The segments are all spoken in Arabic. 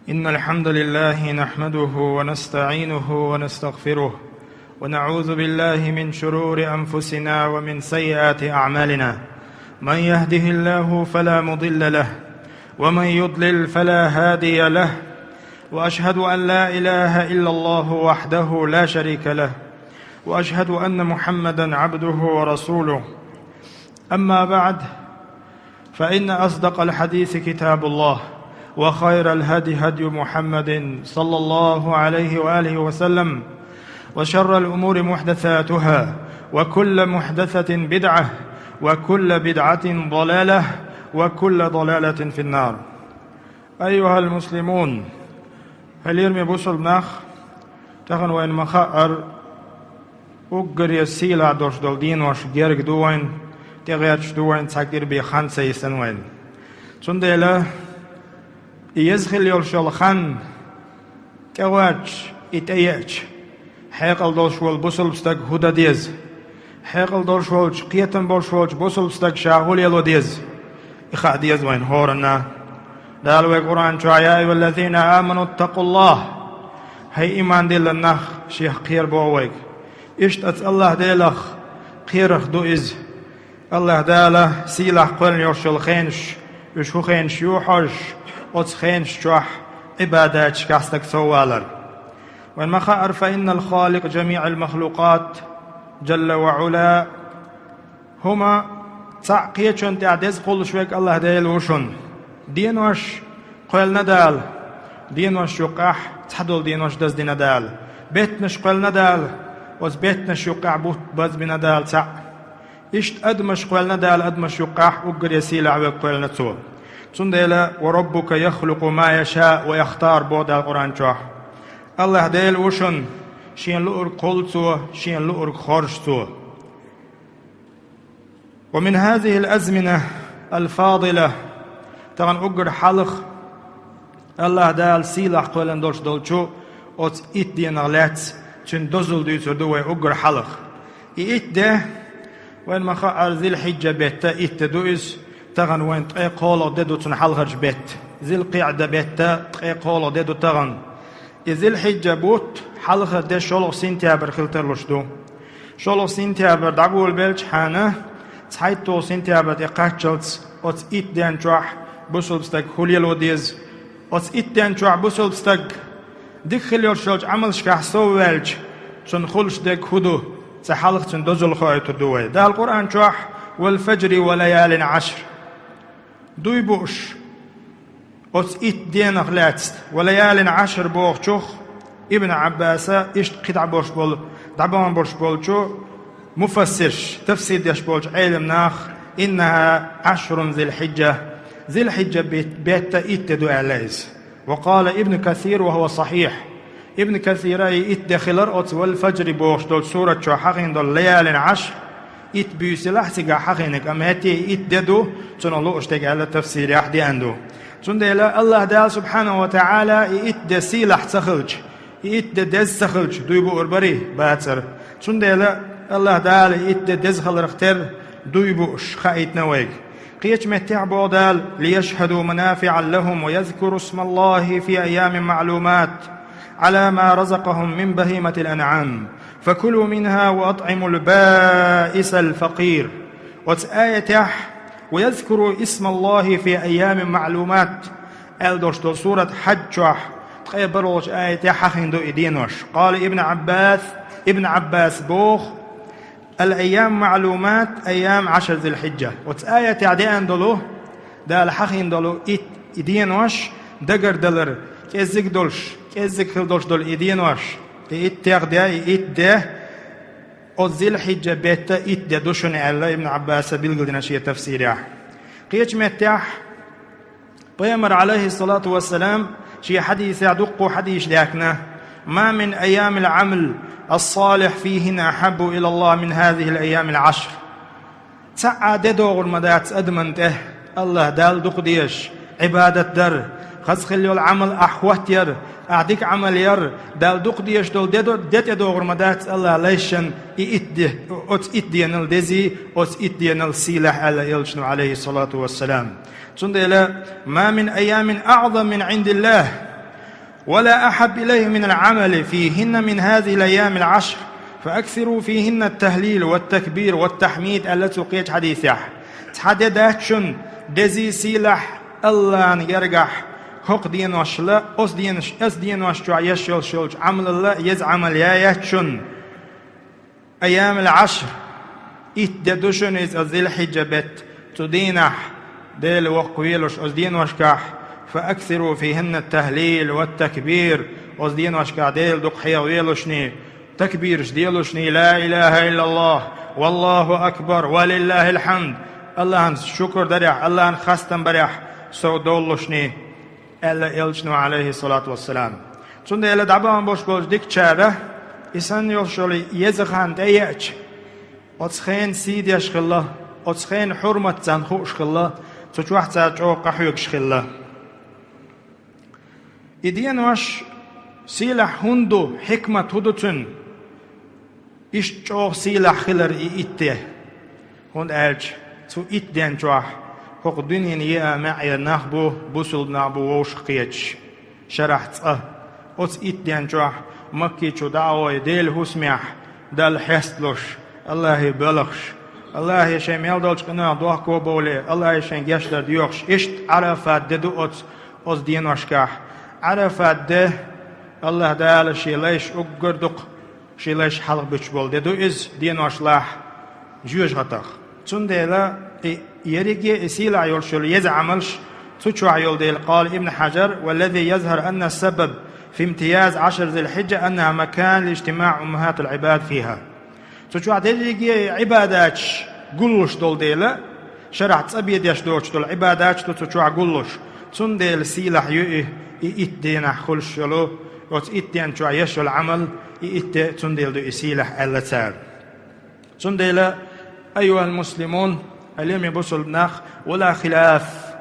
إن الحمد لله نحمده ونستعينه ونستغفره ونعوذ بالله من شرور أنفسنا ومن سيئات أعمالنا. من يهده الله فلا مضل له ومن يضلل فلا هادي له، وأشهد أن لا إله إلا الله وحده لا شريك له، وأشهد أن محمدًا عبده ورسوله. أما بعد، فإن أصدق الحديث كتاب الله، وخير الهدي هدي محمد صلى الله عليه وآله وسلم، وشر الأمور محدثاتها، وكل محدثة بدعة، وكل بدعة ضلالة، وكل ضلالة في النار. أيها المسلمون، هل يرمي بوصل ناخ تغن وين مخاءر أقر يسيلا دوش دول دين وش جيرك دوين تغيرش دوين تاكدير بيخان سيسن وين سنديلا يزخل يولشول خان كواج إتأيج حيقل دوش والبوصل بستاق هودا ديز حيقل دوش والج قيتن بوش والج بوصل بستاق شاغول يلو ديز إخاء ديز وين هورنا دالوي قرآن يا أيها الذين آمنوا اتقوا الله. هي إيمان ديل النخ شيخ قير بوويك إشتت الله ديلخ قيرخ دو إز الله داله سيلح قلن يوشل خينش يشو خينش يوحش أتس خينش شوح عبادات شكاستك سوالر. وإن مخاءر فإن الخالق جميع المخلوقات جل وعلا هما تعقيتشن تعديز قول شويك الله ديل وشن دين وش قل ندال دين وش يقح تحدل دين وش دز دين دال بيتنش قل ندال وز بيتنش يقع بوت بز بندال تع إشت أدمش قل ندال أدمش يقح أقر يسيل عوق قل نتو سنديلا وربك يخلق ما يشاء ويختار بود القرآن شوح الله ديل وشن شين لؤر قلتو شين لؤر خرجتو. ومن هذه الأزمنة الفاضلة تغن أقر حلق الله دال سيلح قولن دولش دولشو أت إت دين أغلات چن دوزل ديتو دوي أقر حلق إت ده وين مخاء ذي الحجة بيتا إت دوئس تغن وين تقي قولو ديدو تن حلقج بيت ذي القعدة بيتا تقي قولو ديدو تغن ذي الحجة بوت حلقة ده شولو سنتيابر خلترلوش دو شولو سنتيابر دعقول بيلش حانه تحيطو سنتيابر إقاقشلت أت إت دين جوح بوصل بستاق خوليلو ديز أت إتن شوع بوصل بستاق ديك خليور شلج عمل شكاح سوالج شن خلش ديك خدو تحلق شن دوزل خواهيتو دوي ده القرآن شوح والفجر وليال عشر دوي بوش أت إت دين أغلاتست وليال عشر بوغ شوخ ابن عباس إشت قطع بوش بول دعبان بوش بول شو مفسرش تفسير ديش بولش علم ناخ إنها عشر ذي الحجة ذي الحجة بيت إتدو عليز. وقال ابن كثير وهو صحيح ابن كثير إتدخل رأت والفجر بوش دول سورة شو حقين دول ليال عشر إت بيسلح سيقا حقينك أما هتي إتدو تن الله اشتاق على تفسير أحدي عنده تندلا الله دال سبحانه وتعالى إتد سيلح سخلج إتد دز سخلج دويبو أربري باتر تندلا الله دال إتد دز خلرختر دويبوش خايت نويك قيش متع بودال ليشهدوا منافعا لهم ويذكروا اسم الله في أيام معلومات على ما رزقهم من بهيمة الأنعام فكلوا منها وأطعموا البائس الفقير. وآية ويذكروا اسم الله في أيام معلومات ألدوش دول سورة حج تقبروش آية حخين دو إدينوش. قال ابن عباس بوخ الأيام معلومات أيام 10 ذي الحجة. وتآية تعديان دولو دال حخين دولو إدينوش دقر دلر كيزيك دولش كيزيك خل دولش دول إدينوش إتاق ده إتده ذي الحجة بيتا إتده دوشن على ابن عباس بيلقلنا شيء تفسيره قيش متاح بيامر عليه الصلاة والسلام شيء حديث يدق حديث لكنا ما من أيام العمل الصالح فيهن أحب إلى الله من هذه الأيام العشر. تعاد دوغر مدات أدمنته الله دال دقديش عبادة در خز خليو العمل أحوات ير أعديك عمل ير دال دقديش دول ديت دوغر مدات الله ليشن إتدين الدزي إتدين السيلح على يلشن عليه الصلاة والسلام. ما من أيام أعظم من عند الله ولا أحب إليه من العمل فيهن من هذه الأيام العشر فأكثروا فيهن التهليل والتكبير والتحميد التي قيت حديثه تحددات شن دزي سيلح الله يرجح حق دين وشلا أس دين وشجع يشل شلج عمل الله يزعمل يا يشن أيام العشر إتدوشن إز ذي الحجة بت تدينح ديل وقويلش أس دين وشكح فأكثروا فيهن التهليل والتكبير أس دين وشكح ديل دقحية ويلشني تكبيرش ديلشني لا إله إلا الله والله أكبر ولله الحمد الله شكر دريح الله خستم بريح سو دولشني ألا إلشنو عليه الصلاة والسلام چون ألا دعبان باش باش ديك چاره إسان يوشولي يزخان ديأج أتخين سيد يشخلا أتخين حرمة زنخو شخلا تجوح تاجو قحيوك شخلا إدين واش سيلح هندو حكمة هدوتن إش جو سيلح خلر إيته هند ألج تو إتدين جوح حق دنيا نيا معي نخبو بوصل نخبو ووش قيتش شرحت أت إتدين جوح مكي جو دعوة ديل هسمح دل حسلوش الله يبلغش الله يشمل دولش قنا دوح كوبولي الله يشن يشتر ديوخش إشت عرفات ددو أت دين وشكح عرفات ده الله دال شي ليش أقردق شي ليش حلق بتشبول ددو إز دين وشلاح جوج غتخ تون ديلا يريجي إسيلا يرشل يزعملش تشوع يول ديل قال ابن حجر والذي يظهر أن السبب في امتياز 10 ذي الحجة أنها مكان لاجتماع أمهات العباد فيها تشوع ديلي عبادات قلوش دول ديلا شرعت أبيد يشدوش دول عبادات تشوع قلوش تون ديل سيلح إتدين خلش يلو وإتدين شوع يشل عمل إتدين تون ديل دو إسيلح ألا تال تون ديلا أيها المسلمون اليوم يبصل بناخ ولا خلاف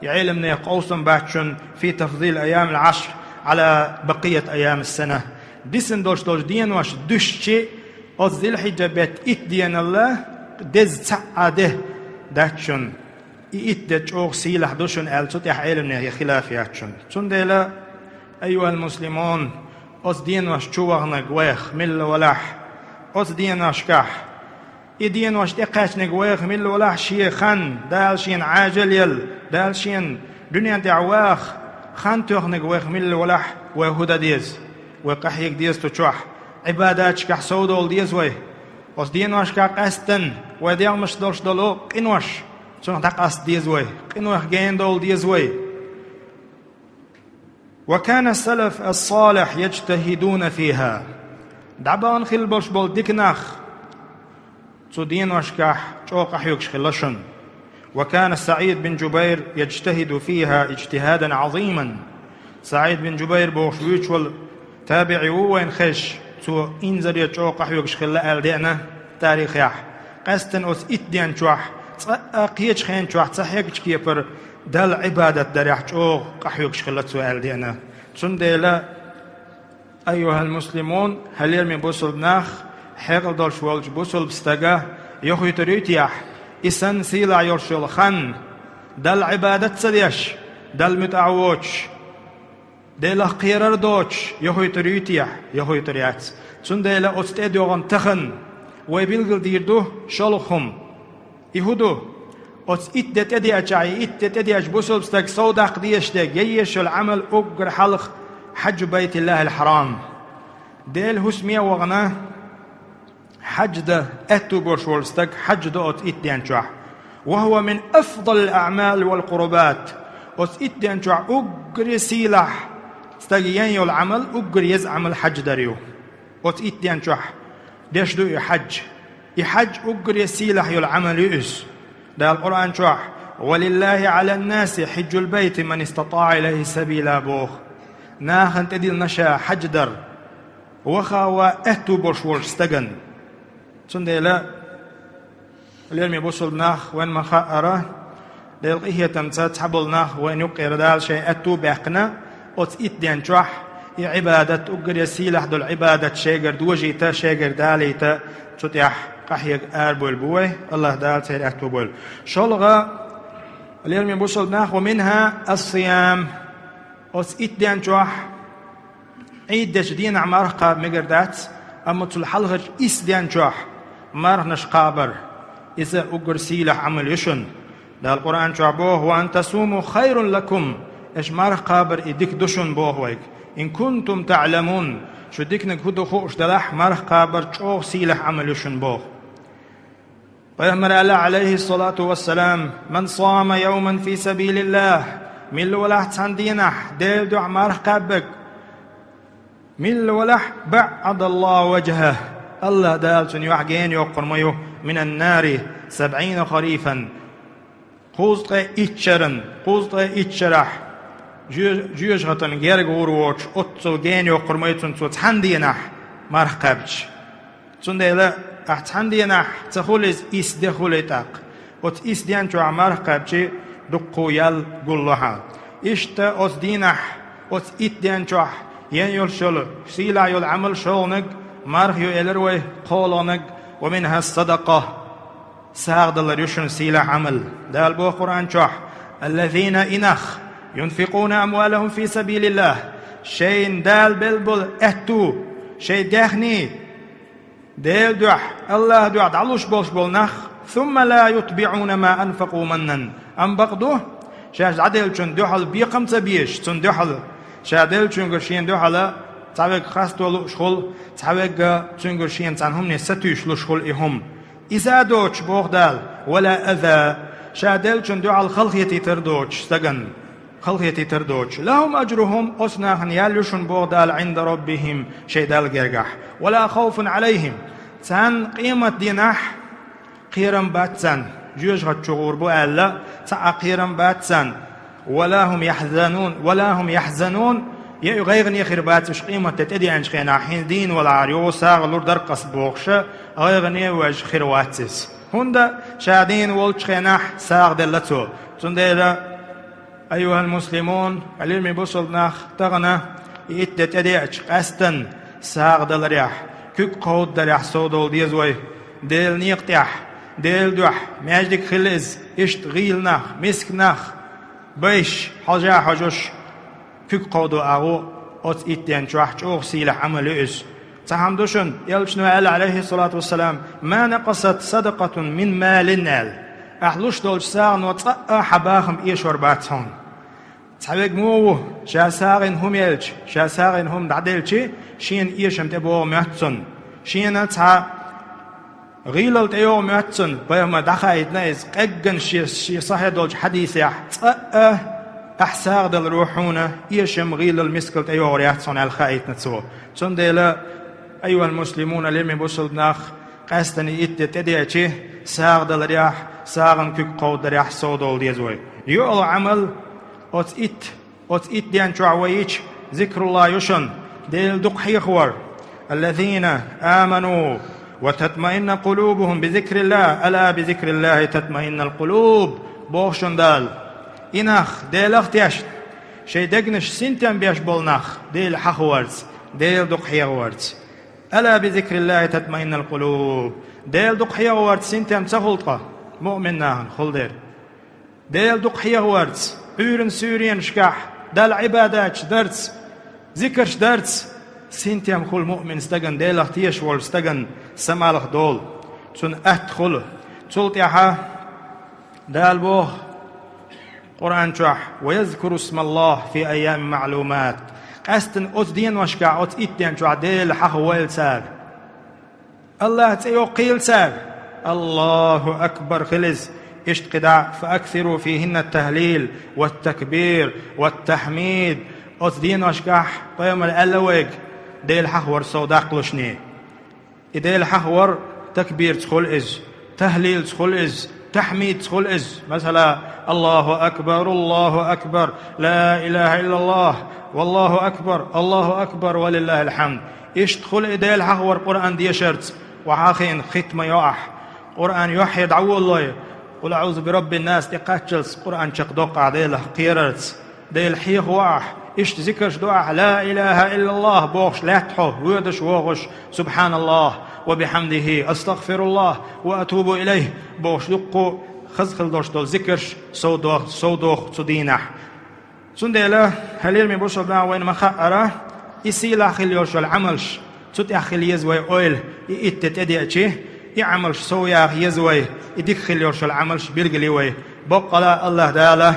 يعلمنا قوسم باتشن في تفضيل أيام العشر على بقية أيام السنة ديسن دوش دين واش دشتي أزيل حجابات إتدين الله دز تعاده داتشن إتدج أوغ سيلح دوشن ألتوت يحيلمنا خلاف ياتشن تندلا أيها المسلمون دين واش تشوغنا قويخ مل ولح دين واش كح إدين واش تقاش نقويخ مل ولا شيء خان دالشين عاجل يل دالشين دنيا دعواخ خان توخ نقويخ مل ولا وهدا ديز وقحيك ديز تشوح عبادات كح سودول ديز وي أس دين واش كاستن وديال مش دولش دولو قنوش شون تقاس ديز وي قنوش جين دول ديز وي وكان السلف الصالح يجتهدون فيها دعبان خل بوش بول ديكناخ تدين واشكح توقح يكشخلشن وكان سعيد بن جبير يجتهد فيها اجتهادا عظيما سعيد بن جبير بوش ويشول تابعي وين خش تو انزل يتوقح يكشخل الدينا تاريخ يح قستن أس إتدين شوح قيتش خين شوح تصحيك كيفر دل عبادة دريح توقح يكشخل سؤال دينا تندلا أيها المسلمون هل يرمي بوصل بناخ حقل دولش والج بوصل بستقى يخوي تريتيح إسان سيلا يرشل خان دل عبادة سديش دل متعوش دل قيرر دوش يخوي تريتيح يخوي تريات تندلا أستيد يغن تخن ويبلغل ديردو شلخهم يهودو أت إتدت أدي أجعي إتدت أدي أج بوصل بستق صودق ديش دق ييش العمل أقر حلق حج بيت الله الحرام ديل هسمية وغناه حج ده أتو برشول استق حج ده أت إتدين شوح وهو من أفضل الأعمال والقربات أت إتدين شوح أقر سيلح استقيان يو العمل أقر يزعم الحج داريو أت إتدين شوح ديش دو يحج يحج أقر يسيلح يو العمل يؤس ده القرآن شوح ولله على الناس حج البيت من استطاع إليه سبيلا بوخ ناخن تديل نشا حج در وخا أتو برشول استقن تندلا اليوم يبصل ناخ وين ما خاء ديل إيه تمسات حبل ناخ وين يقير دال شيء أتو بيقنا أت إتدين شوح عبادة أقر يسيلح دول عبادة شيقر دوجيتا شيقر داليتا تتيح قحيق أربول بوي الله دال سير أتو بول شلغة اليوم يبصل ناخ ومنها الصيام أت إتدين شوح عيدش دين عمارخ قاب مقردات أما تلحلغج إسديان جوح مارخ نشقابر إذا أقر سيلح عمل يشن ده القرآن شعبوه وأن تصوموا خير لكم إيش مارخ قابر إديك دشن بوهوك إن كنتم تعلمون شو ديك نكودو خوش دلح مارخ قابر شوخ سيلح عمل يشن بوه پیغمبر الله عليه الصلاة والسلام من صام يوما في سبيل الله من ولا تندينح ديل دع مارخ قابك من ولا بعد الله وجهه الله دالتن يحجين يقرميو من النار 70 خريفا قوزق إتشرن قوزق إتشرح جيوشغتن غير غوروش أتسو جين يقرميتن تندينح مارخ قابج تنديلا أحتندينح تخولز إسدخولتاق أت إسديان شو عمارخ قابج دقو يال قلها إشتا أسدينح أت إتديان شوح ين يول شل سيلا يول عمل شولنق مارخ يو إلروي قولنق ومنها الصدقة ساغد الله يشن سيلا عمل دال بو قرآن شوح الذين إنخ ينفقون أموالهم في سبيل الله شين دال بلبل أتو شي دخني ديل دح الله دع دعلوش بولش بولنخ ثم لا يتبعون ما أنفقوا منن أم بقدوه شاش عدل چون دوحل بيقم تبيش چون دوحل شادل چون گرشين دوحل تعبق خاستولو شخول تعبق چون گرشين تنهم نستوش لشخول إهم إذا دوش بوغدال ولا أذى شادل چون دوحل خلقيتي تردوش سجن خلقيتي تردوش لهم أجرهم أسناخن يالوشن بوغدال عند ربهم شيدال جرجح ولا خوف عليهم تان قيمة دينح قيرم باتسان جوج غتشغور بو ألا تا قيرم باتسان ولا هم يحزنون يغيغن يخير باتش قيمة تتدي عنش خينا حين دين ولا عريو ساغ لور درقص بوغشة غيغن يوج خير واتس هندا شادين والش خيناح ساغ دلتو تندير أيها المسلمون علمي بوصل ناخ تغنى يتتديعش قستن ساغ دلريح كيك قود دريح صودول ديزوي ديل نيقتيح ديل دوح ماجدك خلز اشت غيل ناخ مسك ناخ بيش حجا حجوش كيك قودو أغو أت إتين شوح شوخ سيلح عمل إس تحمدوشن يلبشنو عليه الصلاة والسلام ما نقصت صدقة من مال نال أحلوش دولش ساغن وطأ حباخم إيشور باتهم تحبيق موو شاساغن هم يلج شاساغن هم دعدلشي شين إيشم تبوغ مهتسن شين تا غيلل تيوغ مهتسن بيما دخايت نايز قجن شي صحيح دولش حديثي طأ أحساغ دل روحونا إيشم غيلل مسكل تيوغ ريحتسن الخايت نتسو تنديلا أيها المسلمون لمي بوصل ناخ قاستني إتتديعشي ساغ دل رياح ساغن كيك قود رياح صودول ديزوي يؤل عمل أت إت ديان شعويش ذكر الله يشن ديل دق حيخور الذين آمنوا وتطمئن قلوبهم بذكر الله ألا بذكر الله تطمئن القلوب بوشن دال إنخ ديل اختياشت شي دقنش سنتين بيش بولنخ ديل حخورز ديل دق حيخورز ألا بذكر الله تطمئن القلوب ديل دق حيخورز سنتين تخلطة مؤمن ناهن خلدير ديل دق حيخورز بيرن سوريان شكاح دال عبادات درس ذكرش درس سنتيام خل مؤمن استغن ديل اختيش وول استغن سمالخ دول تون أدخل تلت يحا دال بوه قرآن شح ويذكر اسم الله في أيام معلومات قستن أتدين وشكا أتدين شو عديل حخويل سار الله تيو قيل سار الله أكبر خلز اشتقدع فأكثروا فيهن التهليل والتكبير والتحميد أتدين وشكاح طيب الألويك ديل حخور صوداق لشني ديل حخور تكبير تخل إز تهليل تخل إز تحميد تخل إز مثلا الله أكبر لا إله إلا الله والله أكبر ولله الحمد إيش تخل ديل حخور قرآن دي شرط وحاخين ختم يوح قرآن يوحي دعو الله قل أعوذ برب الناس تقاتلس قرآن شقدوق عديله قيرت ديل حيخ واح إيش ذكرش دعاء لا إله إلا الله بوغش لا تحوه ويدش وغش سبحان الله وبحمده أستغفر الله وأتوب إليه بوغش لقو خزخل دوش دول ذكرش صودوخ صدينح سنديلا هليل من بوشل وين مخأرة يسيل خليوش العملش تut يزوي أويل يتتدي يعملش سويا يزوي يديك خليوش العملش بيرجلي بقلا الله داله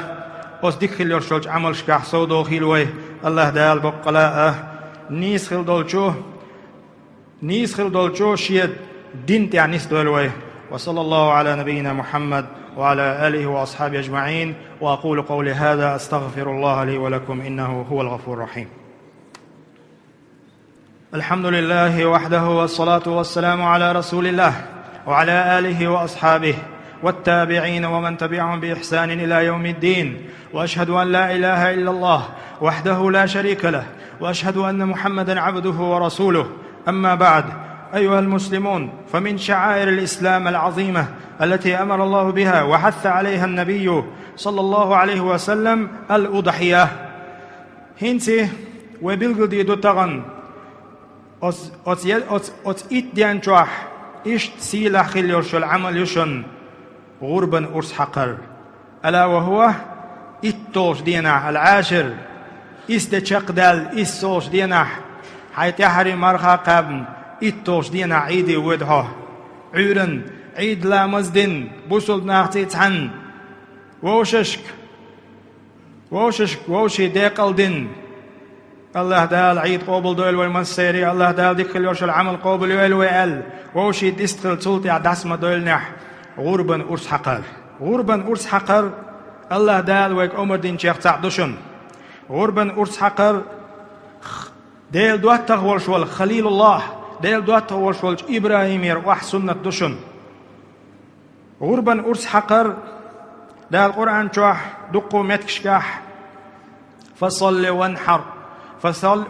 أس ديك خليوش العملش كحسو دو خيلوي الله دال بقلا نيس خل دولشو شيد دين تعنيس دولوي. وصلى الله على نبينا محمد وعلى آله وأصحابه أجمعين. وأقول قولي هذا أستغفر الله لي ولكم إنه هو الغفور الرحيم. الحمد لله وحده والصلاة والسلام على رسول الله وعلى آله وأصحابه والتابعين ومن تبعهم بإحسان إلى يوم الدين. وأشهد أن لا إله إلا الله وحده لا شريك له وأشهد أن محمدا عبده ورسوله. أما بعد، أيها المسلمون، فمن شعائر الإسلام العظيمة التي أمر الله بها وحث عليها النبي صلى الله عليه وسلم الأضحية. هنسي وبالقل دي دوتغن أت إتديان جوح إشت سيلا خليوش العمل يشن غربا أرس حقر، ألا وهو إتوش دينا العاشر إستشق دال إستوش دينا حيث يحري مرخا قابن إتوش دينا عيدي ودها عيرن عيد لا مزدن بوصل ناختي تحن ووشي ديقل دين. الله دال عيد قوبل دويل والمنسيري، الله دال ديكل يوش العمل قوبل يويل ويل ووشي ديستخل تلتي عداسم دويل نح غربا أرس حقر. الله دال ويك عمر دين شيخ تعدشن غربا أرس حقر. ديل دوات تغولشول خليل الله، ديل دوات تغولشول إبراهيم يروح سنة دشن غربا أرس حقر. دال القرآن شوح دقو متكشكاح فصل وانحر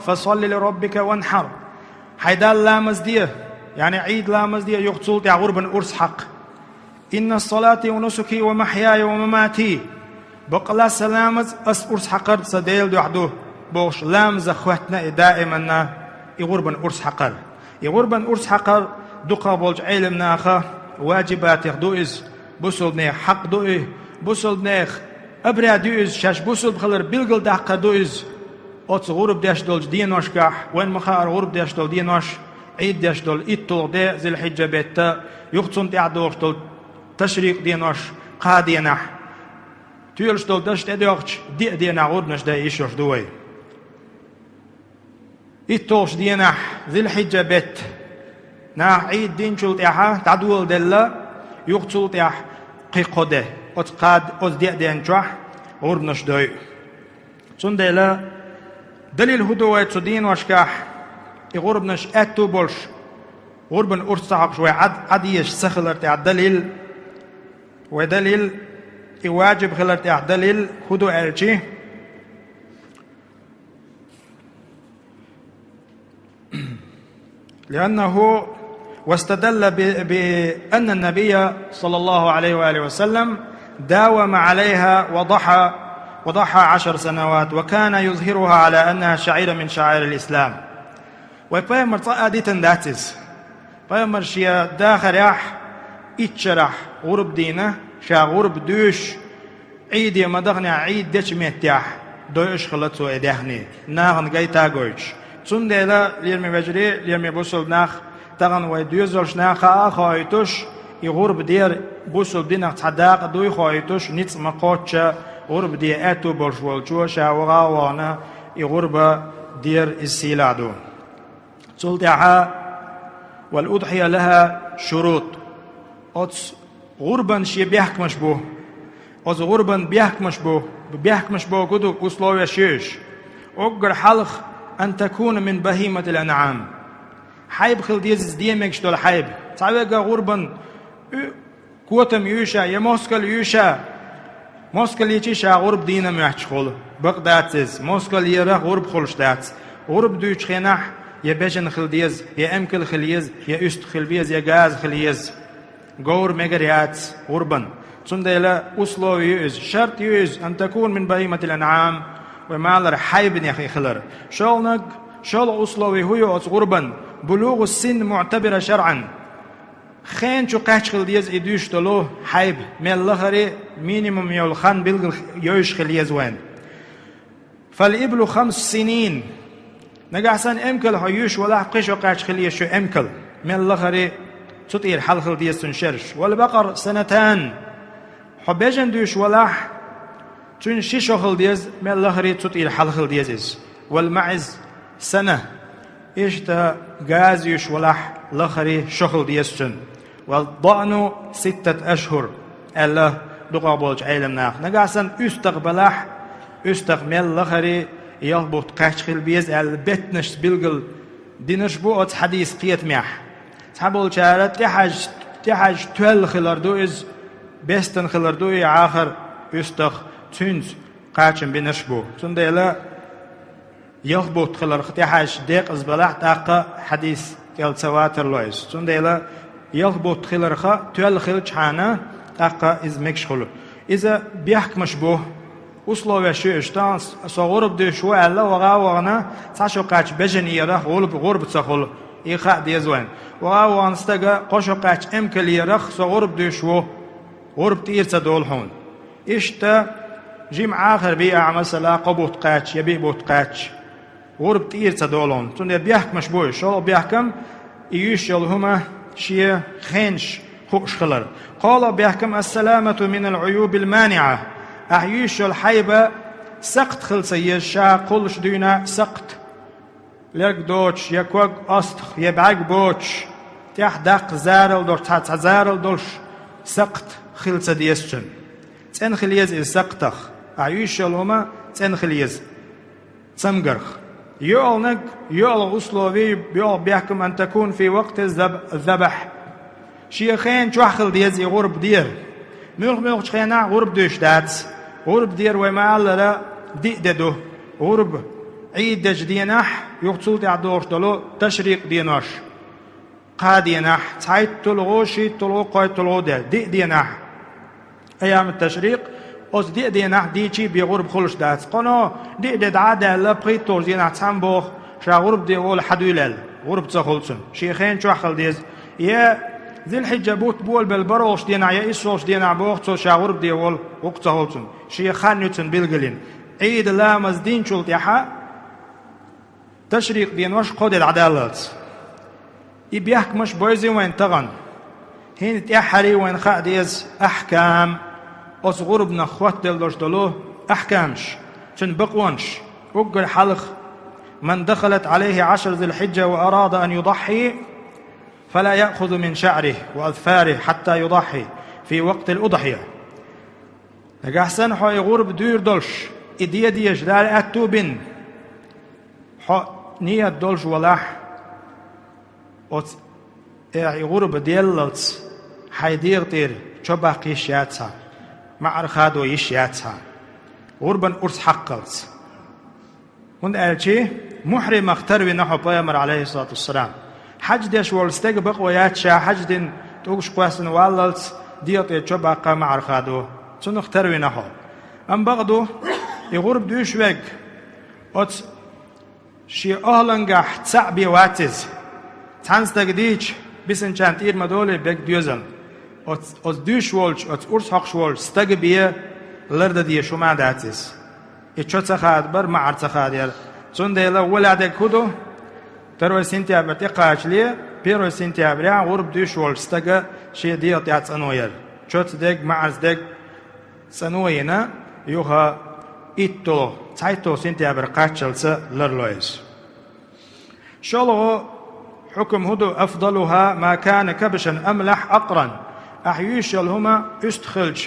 فصل لربك وانحر. حيدال لامز ديه يعني عيد لامز ديه يقتل تاع غربا أرس حق. إن الصلاة ونسكي ومحياي ومماتي بقلا سلامز أرس حقر سديل دوحدو بوش لامز أخواتنا دائما يغربا أرس حقر. يغربا أرس حقر دقا بولج علمنا أخا واجبات يخدوئز بوصل نيخ حق دوئه بوصل نيخ أبرا دوئز شاش بوصل بخلر بلغل داقا دوئز أتس غرب داش دولج دينوش كاح وين مخار غرب داش دول دينوش عيد داش دول إتو دي ذي الحجة بيتا يختصن تعدوش دول تشريق دينوش قادينح تيولش دول داش تدوش دينا غربنش دا إيشوش دوي إتوش دينح ذي الحجة بيت نا عيد دين شلت يحا تعدول دلا يختصل يح قيقوده أتقاد أتدين جوح غربنش دوي سندلا دليل هدوة تدين وشكاح يغربنش أتو بولش غربن أرصحق شوي عديش سخلر تاع دليل ودليل يواجب خلر تاع دليل هدو ألشي لأنه واستدل بأن النبي صلى الله عليه وآله وسلم داوم عليها وضحى 10 سنوات وكان يظهرها على أنها شعيرة من شعائر الإسلام. ويبقى ديتن داتس بيامر شيا داخل يح إتشرح غرب دينه شا غرب دوش عيد يا مدغني عيد دش ميتيح دوش خلطو إدهني ناغن جايتا جوش سندلا ليرمي بجري ليرمي بوصل ناخ تغن ويدوزلش ناخا خايتوش يغرب دير بوصل دينك تصدق دوي خايتوش نيتس مقاتشا غرب دي أتو برشوالشو شا وغاوانا يغرب دير السيلادو سلطعها. والأضحية لها شروط. أتس غربا شي بيحك مشبوه أتس غربا بيحك مشبوه كدو أسلوية شيش أقر حلق أن تكون من بهيمة الأنعام. حيب خل ديز ديمكش دول حيب تعبقى غربا كوتم يوشا يموسكل يوشا موسكل يشا غرب دينا محش خل بقداتز موسكل يرا غرب خلش دات غرب دوش خينح يا بيجن خلديز يا امكل خليز يا است خلبيز يا غاز خليز غور ميغريات غربا سندلا اسلو يوز شرط يوز ان تكون من بهيمة الانعام ومالر حيبن يا اخي خلر شولنق شول اسلو هو غربا بلوغ السن معتبرة شرعا خين شو قاش خلديز ادوش دلو حيب مال لخري مينيموم يول خان بلغ يوش خليز وين. فالإبل 5 سنين نجحسن أمكل هيوش ولا قش وقاش خليه شو أمكل من الآخر تطير حلخل ديسن شرش والبقر سنتان حبيجن دوش ولا تون شيشوخل ديز من الآخر تطير حلخل ديزز والمعز سنة إشتا غاز يوش ولا الآخر شوخل ديسن والضأن 6 أشهر الله دقابولج علمنا نجحسن استقبلح استقبل الآخر يلبط قاشخل بيز البتنش بلغل دينش بو ات حديث قيت ميح تحبول شارت تحاج تول خلاردوز بستن خلاردوي آخر استخ تنز قاشن بنش بو تنديلا يلبط خلار تحاج ديق ازبلاح تاقا حديث يل تواتر لويز تنديلا يلبط خلار تول خل چانا تاقا از مكش خلو إذا بيحكمش بو أصله شو إشتان صغرب دشوا الله وغاونا تعشوا قاش بجنيرة غرب تسخل إخاء ديزوين وغاوان استجا قشوا قاش إمكليرخ صغرب دشوا غرب تير تدولهون إشتا جمع آخر بيع مثلا قبوت قاش يبي بوت قاش غرب تير تدولون تون بيحكم مشبوه شو بيحكم يوش يلهما شيء خنش خوش خلر قال بيحكم السلامة من العيوب المانعة أحيوش الحيبة سقط خلصي الشا قلش دونا سقط لرق دوش يكوغ أستخ يبعق بوش تيح داق زارل دوش تحت زارل دوش سقط خلصة ديسشن تن خليز السقطخ أحيوش الهما تن خليز تمقرخ يولنق يول أسلوبي يول بيحكم أن تكون في وقت الذبح شيخين شوحخل ديزي غرب دير ملخ شخينا غرب دوش داتس غرب دير وما الله دي ددو غرب عيد دج ديناح يقتل تعدوش دلو تشريق ديناش قاديناح تعيد تلغوشي تلغو قايد تلغو دي ديناح أيام التشريق أس دي ديناح ديشي بغرب خلش داتس قنو دي دعادة لبقيت تور ديناح تنبوخ شا غرب دي غول حدولال غرب تخلصن شيخين شوحخل ديز يا ذي الحجة بوت بول بالبروش دينا يا إسوش دينا بوخت شاورب ديول وقت هولتن شيخان نيوتن بيلغلين عيد لامز دين شلت يحا تشريق دين وش قود العدالات يبيحك مش بويزي وين تغن هين تيحري وين خاديز أحكام أس غربنا خوات دلوش دلو أحكامش تن بقونش وقر حلق من دخلت عليه 10 ذي الحجة وأراد أن يضحي فلا يأخذ من شعره وأظفاره حتى يضحي في وقت الأضحية نجحسن حي غرب دير دولش إدية ديش دار أتوبين نية دولش ولاح أت غرب ديللت حيدير تير شباق يشياتها مع أرخادو يشياتها غربا أرس حقلت هند ألشي محرم اختروي نحو بيامر عليه الصلاة والسلام حج ديش والستيق بقويات شا حج دين توقش قواسن واللت ديط يتشباقا مع أرخادو تنو اختروي نحو أم بغدو يغرب دوش ويق أت شي أهلنجح تسعبي واتز تانستاق ديش بسن چند تير مدولي بيق ديوزن أت دوش والش أت أرس حقش والش ستاق بيه لرد دي شما داتز يتشو تخاد بر مع ارتخاد ير تون ديلا ولادك كدو تروي سنتيابر تقاش ليه بيروي سنتيابر يا غرب دوش والش ستاق شي ديط يات سنوير شوت ديق معرز ديق سنوينا يوها إتو تايتو سنتيابر قاتشلس لرلويز شالغو حكم هدو أفضلها ما كان كبشا أملح أقرن أحيوش الهما استخلج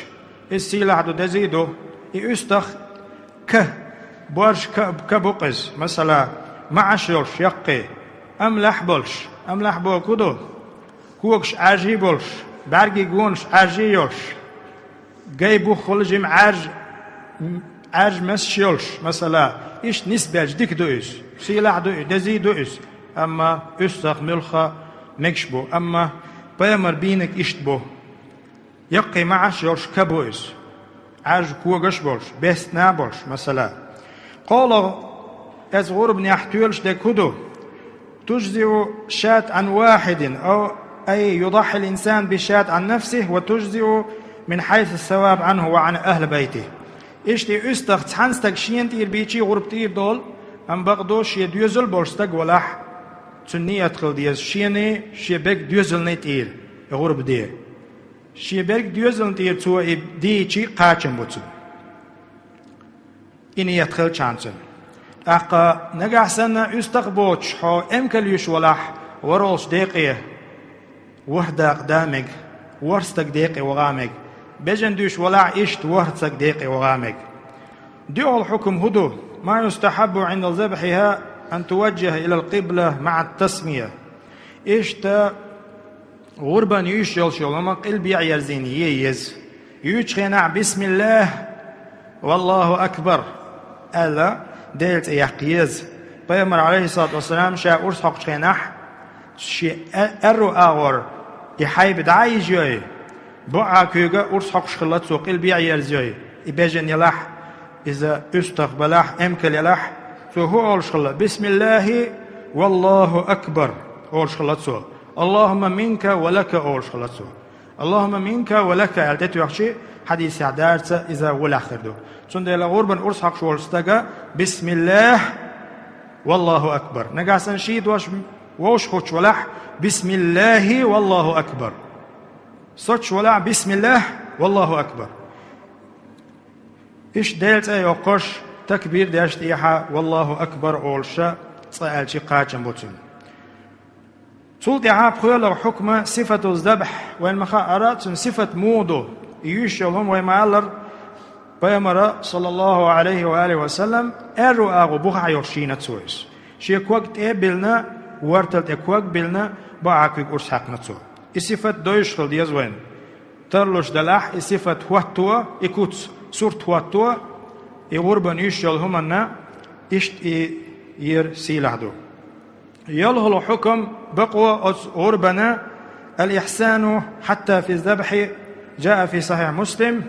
السيلة عدو دزيدو يستخ بورش كبقز مثلا معشلش يقي أملح بولش أملح بو كدو كوكش عاجي بولش برگی گونش عجیوش گی بو خلجم عج مسشيلش مثلا إيش نسبة جديك دوئس سيلع دوئ دزي دوئس أما أستخ ملخا مكشبو أما بيمر بينك إشتبو يقي معش يوش كبوئس عج كوغش بولش بست نابولش مثلا قال از غرب يحتولش ده كدو تجزئ شاة عن واحد أو أي يضحي الإنسان بشاة عن نفسه وتجزئ من حيث الثواب عنه وعن أهل بيته إيش تي أستخ تحنستك شين تير بيشي غرب تير دول ام بغدو شي دوزل بورستق ولح تنية خل ديز شيني شي بك دوزل نيتير غرب دي شي بك دوزل نيتير تو دي چي قاچن بوتو إني يدخل چانسن أقا نقعسنا استقبوش حو امكاليوش ولح ورولش ديقية وحدة قدامك ورستك ديقي وغامك بجن دوش ولع إشت ورستك ديقي وغامك ديو الحكم هدو ما يستحب عند ذبحها أن توجه إلى القبلة مع التسمية إشت غربا يشيل شلما قلبي يرزين ييز يوشخنا بسم الله والله أكبر ألا ديلت يقيز بيامر عليه الصلاة والسلام شاء أرس حق شخناح شي أرو أغور يحيب دعاي جوي بوعا كيوغا أرس حق شخلات سو قلبي يرزيوي إباجن يلاح إذا استقبلاح أمكل يلاح سو هو أول شخلة بسم الله والله أكبر أول شخلات سو اللهم منك ولك أول شخلات سو اللهم منك ولك ألتت يخشي حديث عدارت إذا والآخر دو چون إلى غربا أرس حق شوالستاقا بسم الله والله أكبر نقاسن شيد وش خوش ولح بسم الله والله أكبر صوتش ولع بسم الله والله أكبر إيش ديلت يوقش تكبير داشت إيحا والله أكبر أولشا صيال شي قاچن بوتين سلطي عاب خيال حكمة صفة الذبح وين مخا أرات صفة مودو يشيلهم ويما ألر بيامر صلى الله عليه وآله وسلم أرو أغو بوخا يوشينة سويس شي كوكت بلنا ورتلت كوك بلنا باعكوك أرسحقنا سو صفة دويشخل ديز وين ترلوش دلاح صفة هواتوا إكوتس سورت هواتوا يغربن يشيلهم أن إشت ير سيلحدو يلهل حكم بقوة غربنا الإحسان حتى في الذبح جاء في صحيح مسلم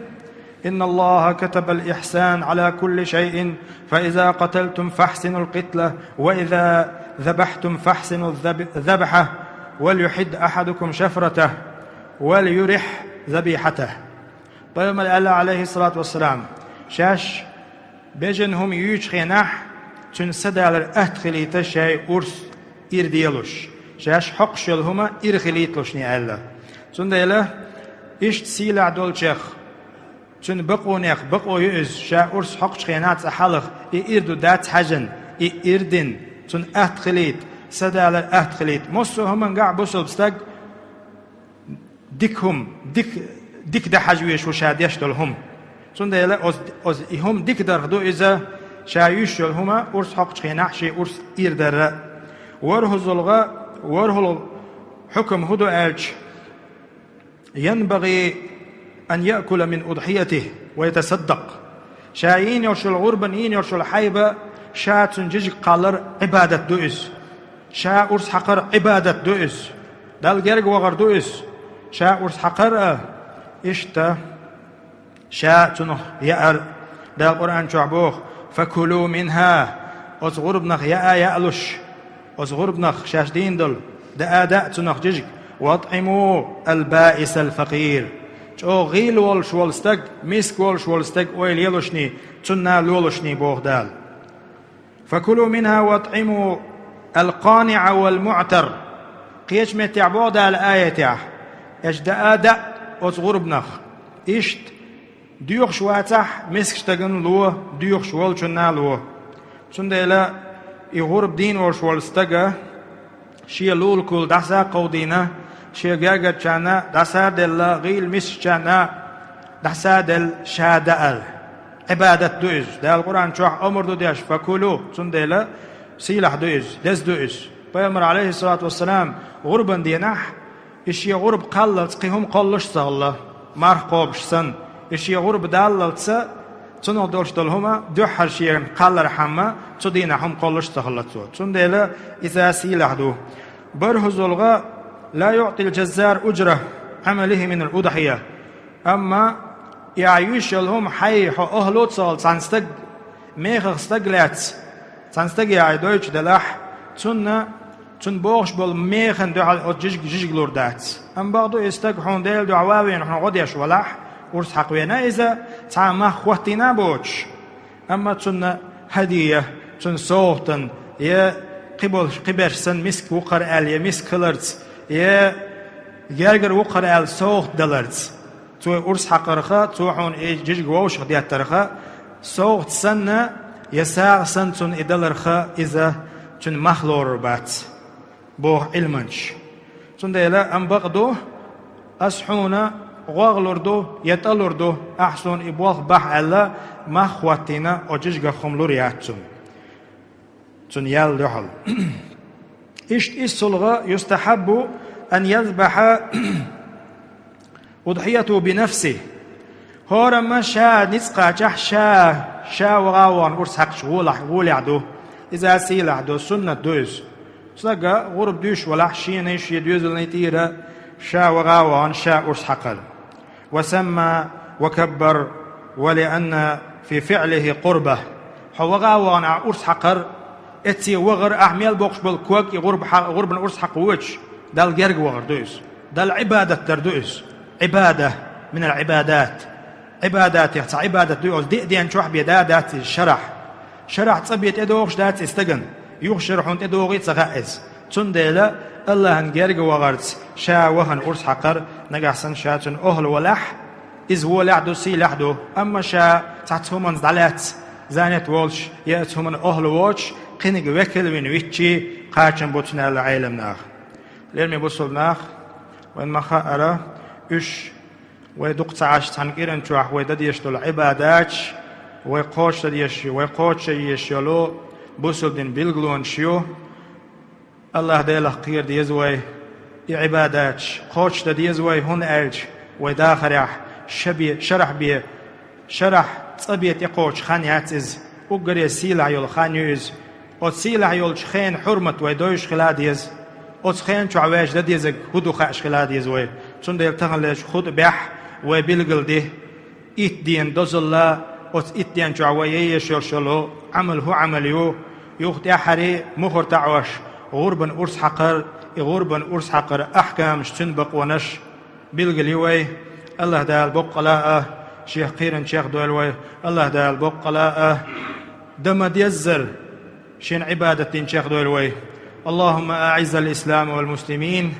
إن الله كتب الإحسان على كل شيء فإذا قتلتم فاحسنوا القتلة وإذا ذبحتم فاحسنوا الذبحة وليحد أحدكم شفرته وليرح ذبيحته طيب الله عليه الصلاة والسلام شاش بجنهم يجخيناح تنسد على الأهتخلي تشاي أرس إرديلوش شاش حقشلهما إرخليتلوشني الله تنديله إشت سيلع دولشيخ تن بقونيخ بقو يؤز شا أرس حقشخينات أحلخ إردو دات حجن إردن تن أهتخليت سد على الأهتخليت مصو هم قاع بوصل بستق ديكهم ديك ده حجويش وشاديش دولهم تنديله أز هم ديك درخدو إذا شايش هما أرس حق شيناح شي أرس إردر وره زلغة وره حكم هدو ألش ينبغي أن يأكل من أضحيته ويتصدق شاين يرشل غربا ين يرشل حيبة شا تنجج قالر عبادة دوئس شا أرس حقر عبادة دوئس دال جرق وغر دوئس شا أرس حقر إشتا شا تنه يأر دال القرآن شعبوخ فكلوا منها أصغر بنخ يألش أصغر بنخ شاش دين دل دا تنخ جيجك واطعموا البائس الفقير جو غيل والش والستق مسك والش والستق ويل يلوشني تنا لولشني بوغ دال فكلوا منها واطعموا القانع والمعتر قيش متعبو دال آية تاع اش دا أصغر بنخ إشت ديوخ شواتح مسك شتغن لو ديوخ شوال چنا لو چندلا يغرب دين ور شوال استغا شي لول كل دسا قودينا شي غاغا چنا دسا دل غيل مس چنا دسا دل شادال عبادت دوز ده القران چوح امر دو ديش فكلوا چندلا سيلح دوز دز دوز پیغمبر عليه الصلاه والسلام غربن دينح اشي غرب قلت قيهم قلش صلى مرقوبشسن إشي غرب داللتسا تنو دولش دلهما دو حرشيان قلر حما تدينا هم قلش تخلطو تنديلا إذا سيلحدو بره زلغا لا يعطي الجزار أجرة عمله من الأضحية أما يعيش لهم حيح أهلوت صال تنستق ميخ استقلات تنستق يعي دويش دلاح تن بوغش بول ميخن دو على جيج لوردات أم بعضو يستقحون ديل دو عواوين نحن غديش ولاح ورس حقوينا إذا تعمى خواتنا بوش أما تسنة هدية چون صوتن يا قبرسن مسك وقر ال يا مسك كلرز يا جرجر وقر ال صوت دلرز تو أرس حقرخا تو حون جيج ووش خديات ترخا صوت سنة يساق سنتون إدلرخا إذا چون مخلور بات بوه علمنش چون ديلا أم بقدو أسحونا غاغلردو يتالردو أحسن إبوغ بح ألا مخواتنا أجيجغ خملورياتون چون يال يحل إشت الصلغة يستحب أن يذبح أضحيته بنفسه هورما شا نسقى جح شا وغاوان أرس حق شغول يعدو إذا سيل عدو سنة دوز سلقى غرب دوش ولا حشينيش يدوز النيتيرة شا وغاوان شا أرس حقل وسمى وكبر ولأن في فعله قربة وغاوان أرس حقر اتي وغر أحميل بوقش بالكوك غرب أرس حق وجه دال جرق وغر دوز دال عبادة دردوز عبادة من العبادات عبادات يحصى عبادة دوز دي نشوح بيدادات شرح تصبيت ادوغش دات استغن يخشرحون ادوغي تغائز تنديلا الله نجرق وغرت شا وهن أرس حقر نقحسن شاتن أهل ولح إذ هو لحدو سي لحدو أما شا تحتهم انزدالات زانت والش يأتهم أهل ووش قنق وكل من ويتشي قاچن بوتنا العالم ناخ ليرمي بوصل ناخ وإن مخاءرة إش ويدق عاش تنقيرن شوح ويدديش العبادات ويقوش ديش ويقوش يشيلو بوصل دين بيلغلون شيو الله ديله قير ديزوي عبادات قوش ديزوي هون ألج ويداخرح شبي شرح بيه شرح تصبيت يقوش خانياتز وقري سيلع يول خانيوز او سيلع يول شخين حرمة ويدوش خلاديز او شخين شو عواج ديزك هدو خاش خلاديز وي چون ديل تغلش خود بيح وبيلغل دي إت دين دوزلا او إت دين شو عوايي شلشلو عمل هو عمليو يوخت يحري مخر تعوش غربا أرس حقر غربا أرس حقر أحكام شتنبق ونش بيلغليوي الله دال بقلاء شيخ قيرن شيخ دولوي الله دال بقلاء دم ديزر شين عبادة شيخ دولوي اللهم أعز الإسلام والمسلمين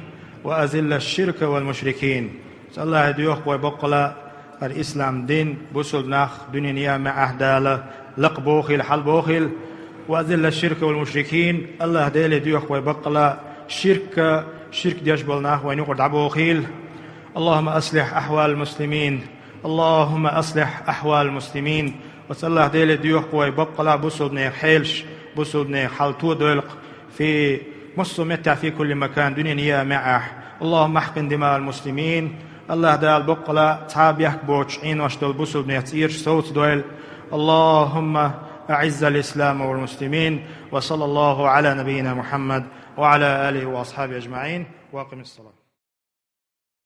وأذل الشرك والمشركين الله ديوخ وبقلاء الإسلام دين بسل ناخ دنيا مع أهدال لقبوخل حلبوخل وأذل الشرك والمشركين الله ديل ديوخ وبقلاء شرك ديشبل ناخ وينقر دعبوخيل اللهم أصلح أحوال المسلمين اللهم أصلح أحوال المسلمين وصلى الله ديل ديوخ ويبقلا بسودني حيلش بسودني حالتو دلق في مصمتع في كل مكان دنيا معه اللهم احقن دماء المسلمين الله دال بقلا تعاب يحكبوش عين واشتل بسودني يتيرش صوت دويل اللهم أعز الإسلام والمسلمين وصلى الله على نبينا محمد وعلى آله وأصحابه أجمعين واقم الصلاة